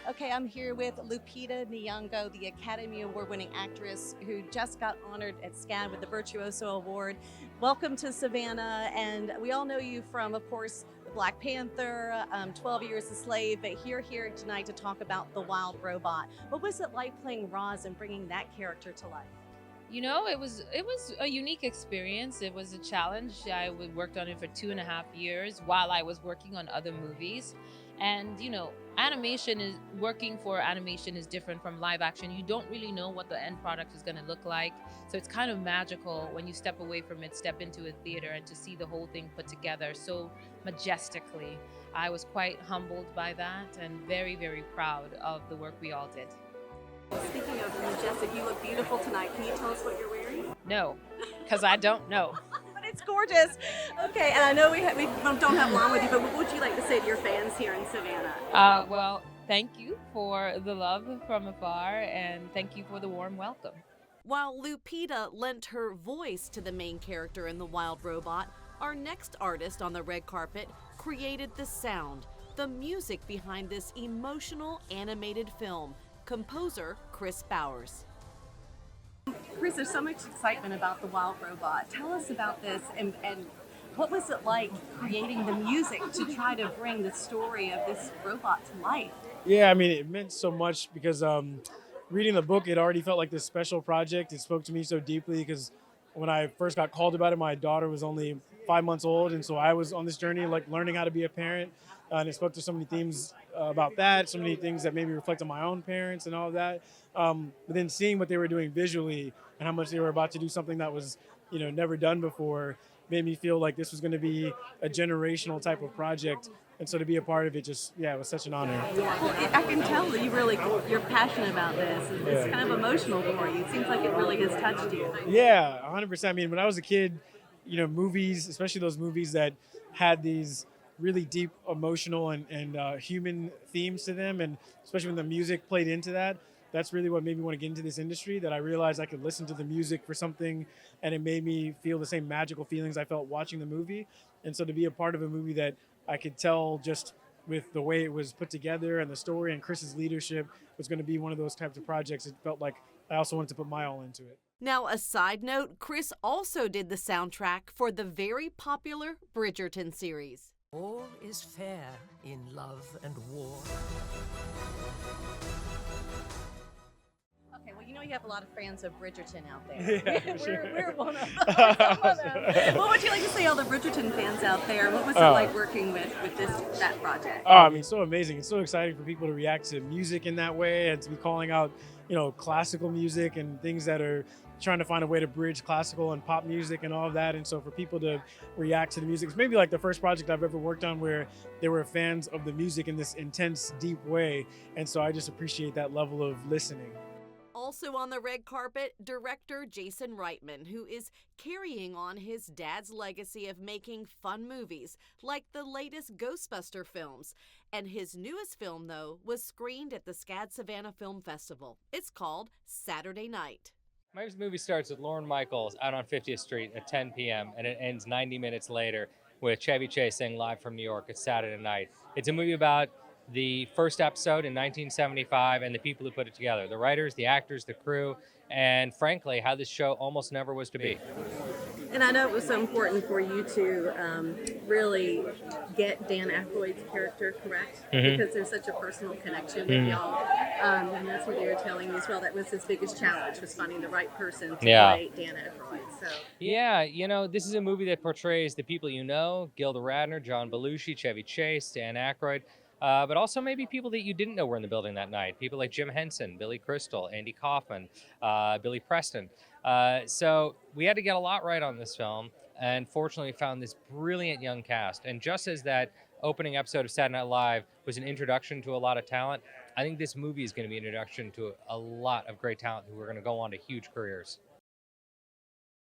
Okay, I'm here with Lupita Nyong'o, the Academy Award-winning actress who just got honored at SCAD with the Virtuoso Award. Welcome to Savannah, and we all know you from, of course, the Black Panther, 12 Years a Slave, but you're here tonight to talk about The Wild Robot. What was it like playing Roz and bringing that character to life? It was a unique experience. It was a challenge. Worked on it for 2.5 years while I was working on other movies, and animation is working for animation is different from live action. You don't really know what the end product is going to look like, so it's kind of magical when you step away from it, step into a theater, and to see the whole thing put together so majestically. I was quite humbled by that and very, very proud of the work we all did. Speaking of majestic, you look beautiful tonight. Can you tell us what you're wearing? No, because I don't know. But it's gorgeous. Okay, and I know we don't have long with you, but what would you like to say to your fans here in Savannah? Well, thank you for the love from afar, and thank you for the warm welcome. While Lupita lent her voice to the main character in The Wild Robot, our next artist on the red carpet created the sound, the music behind this emotional animated film. Composer Chris Bowers. Chris, there's so much excitement about The Wild Robot. Tell us about this and what was it like creating the music to try to bring the story of this robot to life? Yeah, I mean, it meant so much because reading the book, it already felt like this special project. It spoke to me so deeply because when I first got called about it, my daughter was only 5 months old, and so I was on this journey, like learning how to be a parent. And it spoke to so many themes about that, so many things that made me reflect on my own parents and all of that. But then seeing what they were doing visually and how much they were about to do something that was, never done before, made me feel like this was going to be a generational type of project. And so to be a part of it, just yeah, it was such an honor. Well, I can tell that you're passionate about this. It's kind of emotional for you. It seems like it really has touched you. Yeah, 100%. I mean, when I was a kid, movies, especially those movies that had these really deep emotional and human themes to them, and especially when the music played into that, that's really what made me want to get into this industry, that I realized I could listen to the music for something and it made me feel the same magical feelings I felt watching the movie. And so to be a part of a movie that I could tell just with the way it was put together and the story and Chris's leadership was going to be one of those types of projects, it felt like I also wanted to put my all into it. Now, a side note, Chris also did the soundtrack for the very popular Bridgerton series. All is fair in love and war. Okay, well, you have a lot of fans of Bridgerton out there. Yeah, for sure. We're one of them. We're some of them. What would you like to say, all the Bridgerton fans out there? What was it like working with that project? Oh, I mean, so amazing. It's so exciting for people to react to music in that way and to be calling out, classical music and things that are trying to find a way to bridge classical and pop music and all of that. And so for people to react to the music, it's maybe like the first project I've ever worked on where they were fans of the music in this intense, deep way. And so I just appreciate that level of listening. Also on the red carpet, director Jason Reitman, who is carrying on his dad's legacy of making fun movies like the latest Ghostbuster films. And his newest film, though, was screened at the SCAD Savannah Film Festival. It's called Saturday Night. My movie starts with Lorne Michaels out on 50th Street at 10 p.m. and it ends 90 minutes later with Chevy Chase saying live from New York. It's Saturday Night. It's a movie about the first episode in 1975 and the people who put it together, the writers, the actors, the crew, and frankly, how this show almost never was to be. And I know it was so important for you to really get Dan Aykroyd's character correct, because there's such a personal connection with y'all. And that's what you were telling me as well. That was his biggest challenge, was finding the right person to play Dan Aykroyd. So Yeah, this is a movie that portrays the people Gilda Radner, John Belushi, Chevy Chase, Dan Aykroyd, but also maybe people that you didn't know were in the building that night. People like Jim Henson, Billy Crystal, Andy Kaufman, Billy Preston. So we had to get a lot right on this film, and fortunately found this brilliant young cast. And just as that opening episode of Saturday Night Live was an introduction to a lot of talent, I think this movie is going to be an introduction to a lot of great talent who are going to go on to huge careers.